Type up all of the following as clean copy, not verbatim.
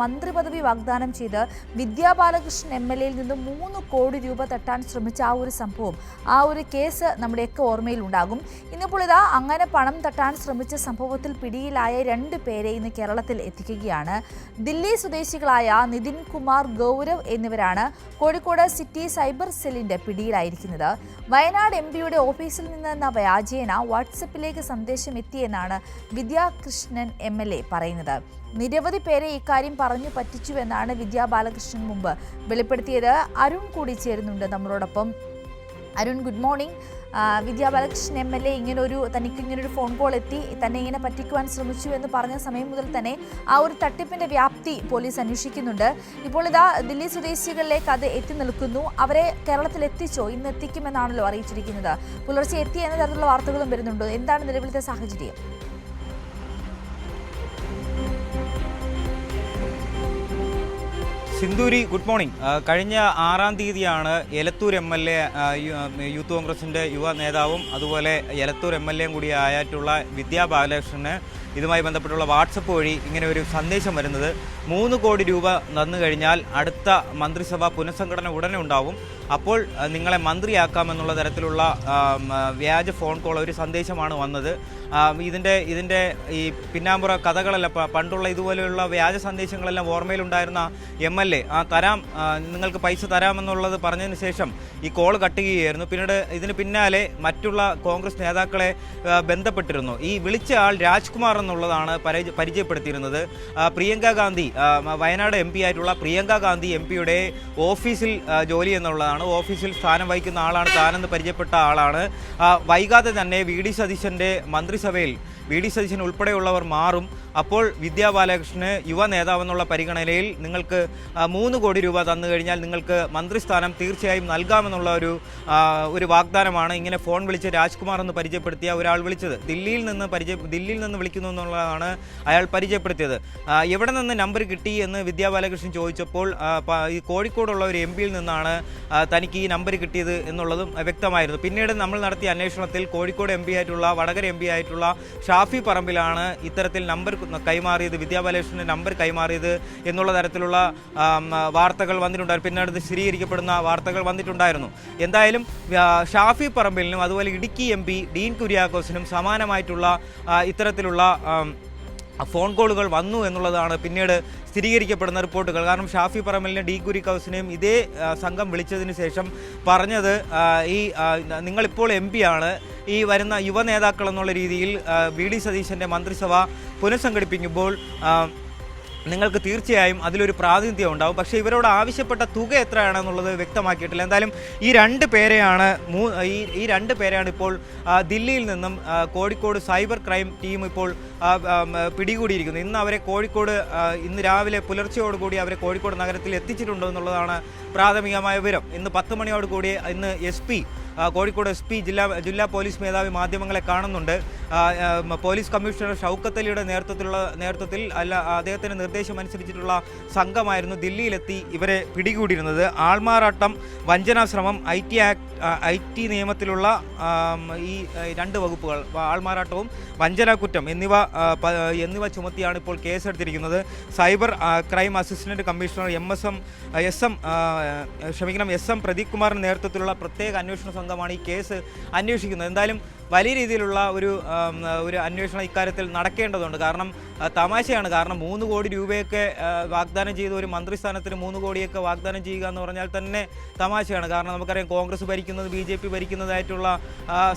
മന്ത്രിപദവി വാഗ്ദാനം ചെയ്ത് വിദ്യാ ബാലകൃഷ്ണൻ എംഎൽഎയിൽ നിന്ന് 3 കോടി രൂപ തട്ടാൻ ശ്രമിച്ച ആ ഒരു സംഭവം, ആ ഒരു കേസ് നമ്മുടെയൊക്കെ ഓർമ്മയിൽ ഉണ്ടാകും. ഇന്നിപ്പോൾ ഇതാ അങ്ങനെ പണം തട്ടാൻ ശ്രമിച്ച സംഭവത്തിൽ പിടിയിലായ 2 പേരെ ഇന്ന് കേരളത്തിൽ എത്തിക്കുകയാണ്. ദില്ലി സ്വദേശികളായ നിതിൻ കുമാർ, ഗൗരവ് എന്നിവരാണ് കോഴിക്കോട് സിറ്റി സൈബർ സെല്ലിന്റെ പിടിയിലായിരിക്കുന്നത്. വയനാട് എംപിയുടെ ഓഫീസിൽ നിന്നെന്ന വ്യാജേന വാട്സപ്പിലേക്ക് സന്ദേശം എത്തിയെന്നാണ് വിദ്യാകൃഷ്ണൻ എംഎൽഎ പറയുന്നത്. നിരവധി പേരെ ഇക്കാര്യം പറഞ്ഞു പറ്റിച്ചുവെന്നാണ് വിദ്യാ ബാലകൃഷ്ണൻ മുമ്പ് വെളിപ്പെടുത്തിയത്. അരുൺ കൂടി ചേരുന്നുണ്ട് നമ്മളോടൊപ്പം. Arun, good morning. Vidya Balakrishnan MLA തനിക്ക് ഇങ്ങനൊരു ഫോൺ കോൾ എത്തി, തന്നെ ഇങ്ങനെ പറ്റിക്കുവാൻ ശ്രമിച്ചു എന്ന് പറഞ്ഞ സമയം മുതൽ തന്നെ ആ ഒരു തട്ടിപ്പിന്റെ വ്യാപ്തി പോലീസ് അന്വേഷിക്കുന്നുണ്ട്. ഇപ്പോൾ ഇതാ ദില്ലി സ്വദേശികളിലേക്ക് അത് എത്തി നിൽക്കുന്നു. അവരെ കേരളത്തിൽ എത്തിച്ചോ? ഇന്ന് എത്തിക്കുമെന്നാണല്ലോ അറിയിച്ചിരിക്കുന്നത്. പുലർച്ചെ എത്തി എന്ന തരത്തിലുള്ള വാർത്തകളും വരുന്നുണ്ടോ? എന്താണ് നിലവിലത്തെ സാഹചര്യം? Sinduri, good morning. കഴിഞ്ഞ 6-ാം തീയതിയാണ് എലത്തൂർ MLA, യൂത്ത് കോൺഗ്രസിൻ്റെ യുവ നേതാവും അതുപോലെ എലത്തൂർ MLA കൂടിയായിട്ടുള്ള വിദ്യാ ബാലകൃഷ്ണന് ഇതുമായി ബന്ധപ്പെട്ടുള്ള വാട്സപ്പ് വഴി ഇങ്ങനെ ഒരു സന്ദേശം വരുന്നത്. 3 കോടി രൂപ തന്നു കഴിഞ്ഞാൽ അടുത്ത മന്ത്രിസഭ പുനഃസംഘടന ഉടനെ ഉണ്ടാവും, അപ്പോൾ നിങ്ങളെ മന്ത്രിയാക്കാമെന്നുള്ള തരത്തിലുള്ള വ്യാജ ഫോൺ കോൾ, ഒരു സന്ദേശമാണ് വന്നത്. ഇതിൻ്റെ ഈ പിന്നാമ്പുറ കഥകളെല്ലാം, പണ്ടുള്ള ഇതുപോലെയുള്ള വ്യാജ സന്ദേശങ്ങളെല്ലാം ഓർമ്മയിലുണ്ടായിരുന്ന MLA നിങ്ങൾക്ക് പൈസ തരാമെന്നുള്ളത് പറഞ്ഞതിന് ശേഷം ഈ കോൾ കട്ട് ചെയ്യുകയായിരുന്നു. പിന്നീട് ഇതിന് പിന്നാലെ മറ്റുള്ള കോൺഗ്രസ് നേതാക്കളെ ബന്ധപ്പെട്ടിരുന്നു. ഈ വിളിച്ച ആൾ രാജ്കുമാർ എന്നുള്ളതാണ് പരിചയപ്പെടുത്തിയിരുന്നത്. പ്രിയങ്ക ഗാന്ധി, വയനാട് MP ആയിട്ടുള്ള പ്രിയങ്ക ഗാന്ധി MPയുടെ ഓഫീസിൽ ജോലി എന്നുള്ളതാണ്, ഓഫീസിൽ സ്ഥാനം വഹിക്കുന്ന ആളാണ് താനെന്ന് പരിചയപ്പെട്ട ആളാണ്. വൈകാതെ തന്നെ VD സതീശൻ്റെ മന്ത്രിസഭയിൽ VD സതീശൻ ഉൾപ്പെടെയുള്ളവർ മാറും. അപ്പോൾ വിദ്യാ ബാലകൃഷ്ണന് യുവ നേതാവെന്നുള്ള പരിഗണനയിൽ നിങ്ങൾക്ക് 3 കോടി രൂപ തന്നു കഴിഞ്ഞാൽ നിങ്ങൾക്ക് മന്ത്രിസ്ഥാനം തീർച്ചയായും നൽകാമെന്നുള്ള ഒരു വാഗ്ദാനമാണ് ഇങ്ങനെ ഫോൺ വിളിച്ച് രാജ്കുമാർ എന്ന് പരിചയപ്പെടുത്തിയ ഒരാൾ വിളിച്ചത്. ദില്ലിയിൽ നിന്ന് വിളിക്കുന്നു എന്നുള്ളതാണ് അയാൾ പരിചയപ്പെടുത്തിയത്. എവിടെ നിന്ന് നമ്പർ കിട്ടി എന്ന് വിദ്യാ ബാലകൃഷ്ണൻ ചോദിച്ചപ്പോൾ ഈ കോഴിക്കോടുള്ള ഒരു MPയിൽ നിന്നാണ് തനിക്ക് ഈ നമ്പർ കിട്ടിയത് എന്നുള്ളതും വ്യക്തമായിരുന്നു. പിന്നീട് നമ്മൾ നടത്തിയ അന്വേഷണത്തിൽ കോഴിക്കോട് MP ആയിട്ടുള്ള, വടകര MP ആയിട്ടുള്ള ഷാഫി പറമ്പിലാണ് ഇത്തരത്തിൽ നമ്പർ കൈമാറിയത്, വിദ്യാ ബാലകൃഷ്ണൻ്റെ നമ്പർ കൈമാറിയത് എന്നുള്ള തരത്തിലുള്ള വാർത്തകൾ വന്നിട്ടുണ്ടായിരുന്നു. പിന്നീട് സ്ഥിരീകരിക്കപ്പെടുന്ന വാർത്തകൾ വന്നിട്ടുണ്ടായിരുന്നു. എന്തായാലും ഷാഫി പറമ്പിലിനും അതുപോലെ ഇടുക്കി MP ഡീൻ കുര്യാക്കോസിനും സമാനമായിട്ടുള്ള ഇത്തരത്തിലുള്ള ഫോൺ കോളുകൾ വന്നു എന്നുള്ളതാണ് പിന്നീട് സ്ഥിരീകരിക്കപ്പെടുന്ന റിപ്പോർട്ടുകൾ. കാരണം ഷാഫി പറമ്പലിനെ ഡീൻ കുര്യാക്കോസിനെയും ഇതേ സംഘം വിളിച്ചതിന് ശേഷം പറഞ്ഞത്, നിങ്ങളിപ്പോൾ MP ആണ്, ഈ വരുന്ന യുവ നേതാക്കൾ എന്നുള്ള രീതിയിൽ VD സതീശൻ്റെ മന്ത്രിസഭ പുനഃസംഘടിപ്പിക്കുമ്പോൾ നിങ്ങൾക്ക് തീർച്ചയായും അതിലൊരു പ്രാതിനിധ്യം ഉണ്ടാവും. പക്ഷേ ഇവരോട് ആവശ്യപ്പെട്ട തുക എത്രയാണെന്നുള്ളത് വ്യക്തമാക്കിയിട്ടില്ല. എന്തായാലും ഈ 2 പേരെയാണ് ഇപ്പോൾ ദില്ലിയിൽ നിന്നും കോഴിക്കോട് സൈബർ ക്രൈം ടീം ഇപ്പോൾ പിടികൂടിയിരിക്കുന്നത്. ഇന്ന് അവരെ ഇന്ന് രാവിലെ പുലർച്ചയോടുകൂടി അവരെ കോഴിക്കോട് നഗരത്തിൽ എത്തിച്ചിട്ടുണ്ടോ എന്നുള്ളതാണ് പ്രാഥമികമായ വിവരം. ഇന്ന് 10 മണിയോടുകൂടി ഇന്ന് കോഴിക്കോട് SP ജില്ലാ പോലീസ് മേധാവി മാധ്യമങ്ങളെ കാണുന്നുണ്ട്. പോലീസ് കമ്മീഷണർ ഷൗക്കത്ത് അലിയുടെ നേതൃത്വത്തിൽ അദ്ദേഹത്തിൻ്റെ നിർദ്ദേശം അനുസരിച്ചിട്ടുള്ള സംഘമായിരുന്നു ദില്ലിയിലെത്തി ഇവരെ പിടികൂടിയിരുന്നത്. ആൾമാറാട്ടം, വഞ്ചനാശ്രമം, IT നിയമത്തിലുള്ള ഈ 2 വകുപ്പുകൾ, ആൾമാറാട്ടവും വഞ്ചനാക്കുറ്റം എന്നിവ ചുമത്തിയാണ് ഇപ്പോൾ കേസെടുത്തിരിക്കുന്നത്. Cyber crime assistant commissioner SM Pradeep കുമാറിൻ്റെ നേതൃത്വത്തിലുള്ള പ്രത്യേക അന്വേഷണ സംഘമാണ് ഈ കേസ് അന്വേഷിക്കുന്നത്. എന്തായാലും വലിയ രീതിയിലുള്ള ഒരു അന്വേഷണം ഇക്കാര്യത്തിൽ നടക്കേണ്ടതുണ്ട്. കാരണം തമാശയാണ്. കാരണം 3 കോടി രൂപയൊക്കെ വാഗ്ദാനം ചെയ്ത ഒരു മന്ത്രിസ്ഥാനത്തിന് 3 കോടിയൊക്കെ വാഗ്ദാനം ചെയ്യുക എന്ന് പറഞ്ഞാൽ തന്നെ തമാശയാണ്. കാരണം നമുക്കറിയാം, കോൺഗ്രസ് ഭരിക്കുന്നത്, BJP ഭരിക്കുന്നതായിട്ടുള്ള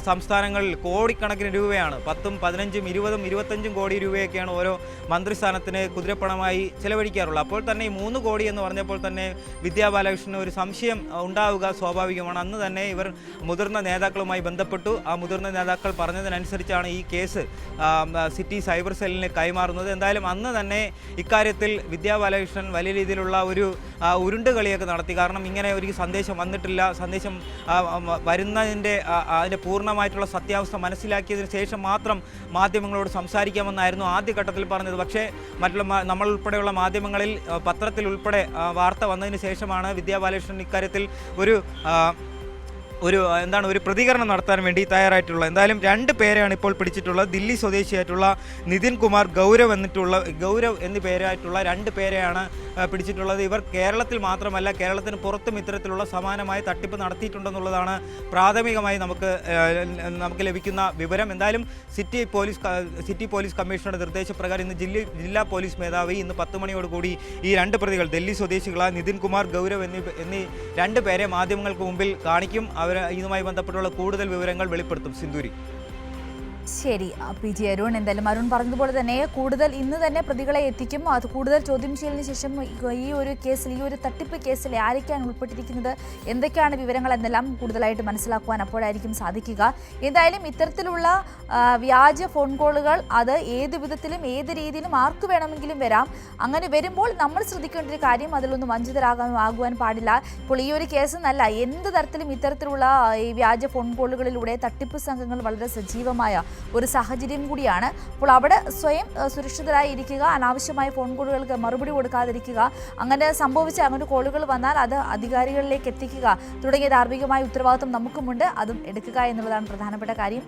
സംസ്ഥാനങ്ങളിൽ കോടിക്കണക്കിന് രൂപയാണ്. 10, 15, 20, 25 കോടി രൂപയൊക്കെയാണ് ഓരോ മന്ത്രിസ്ഥാനത്തിന് കുതിരപ്പണമായി ചെലവഴിക്കാറുള്ളത്. അപ്പോൾ തന്നെ ഈ 3 കോടി എന്ന് പറഞ്ഞപ്പോൾ തന്നെ വിദ്യാ ബാലകൃഷ്ണന് ഒരു സംശയം ഉണ്ടാവുക സ്വാഭാവികമാണ്. അന്ന് തന്നെ ഇവർ മുതിർന്ന നേതാക്കളുമായി ബന്ധപ്പെട്ടു. ആ മുതിർന്ന നേതാക്കൾ പറഞ്ഞതിനനുസരിച്ചാണ് ഈ കേസ് സിറ്റി സൈബർ സെല്ലിന് കൈമാറുന്നത്. എന്തായാലും അന്ന് തന്നെ ഇക്കാര്യത്തിൽ വിദ്യാ ബാലകൃഷ്ണൻ വലിയ രീതിയിലുള്ള ഒരു ഉരുണ്ടുകളിയൊക്കെ നടത്തി. കാരണം ഇങ്ങനെ ഒരു സന്ദേശം വന്നിട്ടില്ല, സന്ദേശം അതിൻ്റെ പൂർണ്ണമായിട്ടുള്ള സത്യാവസ്ഥ മനസ്സിലാക്കിയതിന് ശേഷം മാത്രം മാധ്യമങ്ങളോട് സംസാരിക്കാമെന്നായിരുന്നു ആദ്യഘട്ടത്തിൽ പറഞ്ഞത്. പക്ഷേ നമ്മൾ ഉൾപ്പെടെയുള്ള മാധ്യമങ്ങളിൽ, പത്രത്തിൽ ഉൾപ്പെടെ വാർത്ത വന്നതിന് ശേഷമാണ് വിദ്യാ ബാലകൃഷ്ണൻ ഇക്കാര്യത്തിൽ ഒരു പ്രതികരണം നടത്താൻ വേണ്ടി തയ്യാറായിട്ടുള്ള എന്തായാലും 2 പേരെയാണ് ഇപ്പോൾ പിടിച്ചിട്ടുള്ളത്. ദില്ലി സ്വദേശിയായിട്ടുള്ള നിതിൻ കുമാർ, ഗൗരവ് എന്നീ പേരായിട്ടുള്ള 2 പേരെയാണ് പിടിച്ചിട്ടുള്ളത്. ഇവർ കേരളത്തിൽ മാത്രമല്ല കേരളത്തിന് പുറത്തും ഇത്തരത്തിലുള്ള സമാനമായ തട്ടിപ്പ് നടത്തിയിട്ടുണ്ടെന്നുള്ളതാണ് പ്രാഥമികമായി നമുക്ക് ലഭിക്കുന്ന വിവരം. എന്തായാലും സിറ്റി പോലീസ് കമ്മീഷണറുടെ നിർദ്ദേശപ്രകാരം ഇന്ന് ജില്ലാ പോലീസ് മേധാവി ഇന്ന് 10 മണിയോടുകൂടി ഈ 2 പ്രതികൾ ഡൽഹി സ്വദേശികളായ നിതിൻ കുമാർ, ഗൗരവ് എന്നീ 2 പേരെ മാധ്യമങ്ങൾക്ക് മുമ്പിൽ കാണിക്കും. അവർ ഇതുമായി ബന്ധപ്പെട്ടുള്ള കൂടുതൽ വിവരങ്ങൾ വെളിപ്പെടുത്തും. സിന്ധൂരി. ശരി PG അരുൺ, എന്തായാലും അരുൺ പറഞ്ഞതുപോലെ തന്നെ കൂടുതൽ ഇന്ന് തന്നെ പ്രതികളെ എത്തിക്കും. അത് കൂടുതൽ ചോദ്യം ചെയ്യലിന് ശേഷം ഈ ഒരു കേസിൽ, ഈ ഒരു തട്ടിപ്പ് കേസിൽ ആരൊക്കെയാണ് ഉൾപ്പെട്ടിരിക്കുന്നത്, എന്തൊക്കെയാണ് വിവരങ്ങൾ എന്നെല്ലാം കൂടുതലായിട്ട് മനസ്സിലാക്കുവാൻ അപ്പോഴായിരിക്കും സാധിക്കുക. എന്തായാലും ഇത്തരത്തിലുള്ള വ്യാജ ഫോൺ കോളുകൾ അത് ഏത് വിധത്തിലും ഏത് രീതിയിലും ആർക്ക് വേണമെങ്കിലും വരാം. അങ്ങനെ വരുമ്പോൾ നമ്മൾ ശ്രദ്ധിക്കേണ്ട ഒരു കാര്യം, അതിലൊന്നും വഞ്ചിതരാകുവാൻ പാടില്ല. ഇപ്പോൾ ഈ ഒരു കേസ് എന്നല്ല, എന്ത് തരത്തിലും ഇത്തരത്തിലുള്ള ഈ വ്യാജ ഫോൺ കോളുകളിലൂടെ തട്ടിപ്പ് സംഘങ്ങൾ വളരെ സജീവമായ ഒരു സാഹചര്യം കൂടിയാണ്. അപ്പോൾ അവിടെ സ്വയം സുരക്ഷിതരായി ഇരിക്കുക, അനാവശ്യമായ ഫോൺ കോളുകൾക്ക് മറുപടി കൊടുക്കാതിരിക്കുക, അങ്ങനെ കോളുകൾ വന്നാൽ അത് അധികാരികളിലേക്ക് എത്തിക്കുക തുടങ്ങിയ ധാർമ്മികമായ ഉത്തരവാദിത്വം നമുക്കുമുണ്ട്. അതും എടുക്കുക എന്നുള്ളതാണ് പ്രധാനപ്പെട്ട കാര്യം.